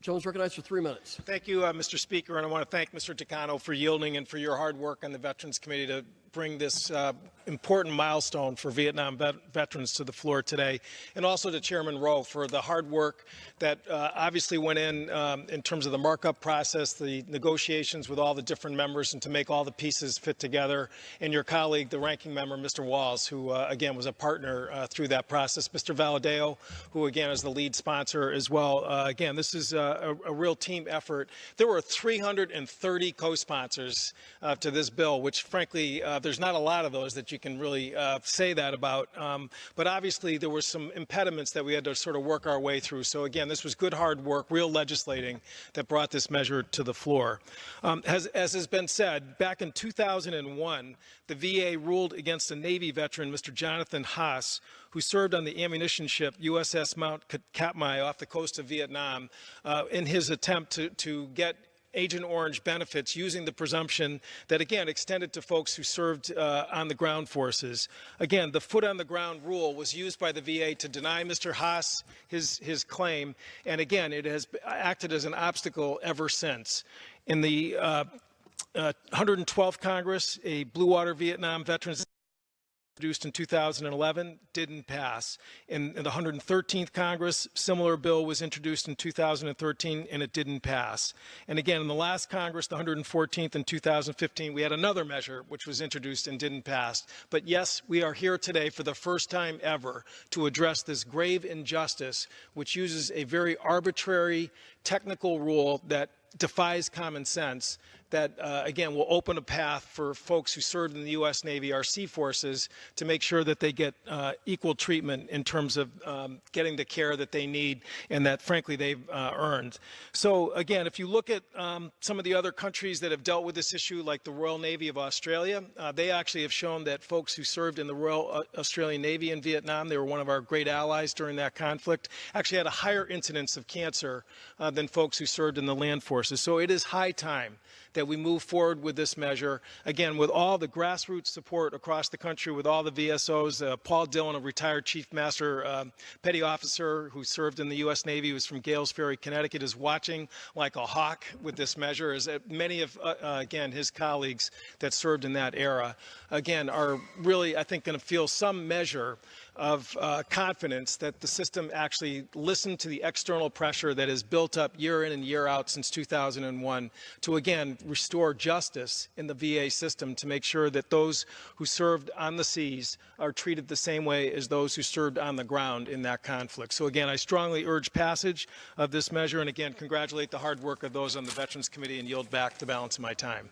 Gentleman's recognized for 3 minutes. Thank you, Mr. Speaker, and I want to thank Mr. Takano for yielding and for your hard work on the Veterans Committee to bring this important milestone for Vietnam veterans to the floor today, and also to Chairman Rowe for the hard work that obviously went in terms of the markup process, the negotiations with all the different members, and to make all the pieces fit together, and your colleague, the ranking member, Mr. Walls, who again was a partner through that process, Mr. Valadeo, who again is the lead sponsor as well. Again, this is a real team effort. There were 330 co-sponsors to this bill, which frankly, there's not a lot of those that you can really say that about. But obviously, there were some impediments that we had to sort of work our way through. So again, this was good hard work, real legislating that brought this measure to the floor. As has been said, back in 2001, the VA ruled against a Navy veteran, Mr. Jonathan Haas, who served on the ammunition ship USS Mount Katmai off the coast of Vietnam in his attempt to get Agent Orange benefits using the presumption that, again, extended to folks who served on the ground forces. Again, the foot on the ground rule was used by the VA to deny Mr. Haas his claim, and again, it has acted as an obstacle ever since. In the 112th Congress, a Blue Water Vietnam Veterans introduced in 2011 didn't pass. In the 113th Congress, similar bill was introduced in 2013 and it didn't pass. And again, in the last Congress, the 114th in 2015, we had another measure which was introduced and didn't pass. But yes, we are here today for the first time ever to address this grave injustice, which uses a very arbitrary technical rule that defies common sense, that, again, will open a path for folks who served in the U.S. Navy, our sea forces, to make sure that they get equal treatment in terms of getting the care that they need and that, frankly, they've earned. So, again, if you look at some of the other countries that have dealt with this issue, like the Royal Navy of Australia, they actually have shown that folks who served in the Royal Australian Navy in Vietnam, they were one of our great allies during that conflict, actually had a higher incidence of cancer than folks who served in the land forces. So it is high time that we move forward with this measure, again, with all the grassroots support across the country, with all the VSOs. Paul Dillon, a retired Chief Master Petty Officer who served in the U.S. Navy, was from Gales Ferry, Connecticut, is watching like a hawk with this measure, as many of, again, his colleagues that served in that era, again, are really, I think, going to feel some measure of confidence that the system actually listened to the external pressure that has built up year in and year out since 2001 to, again, restore justice in the VA system to make sure that those who served on the seas are treated the same way as those who served on the ground in that conflict. So, again, I strongly urge passage of this measure and, again, congratulate the hard work of those on the Veterans Committee and yield back the balance of my time.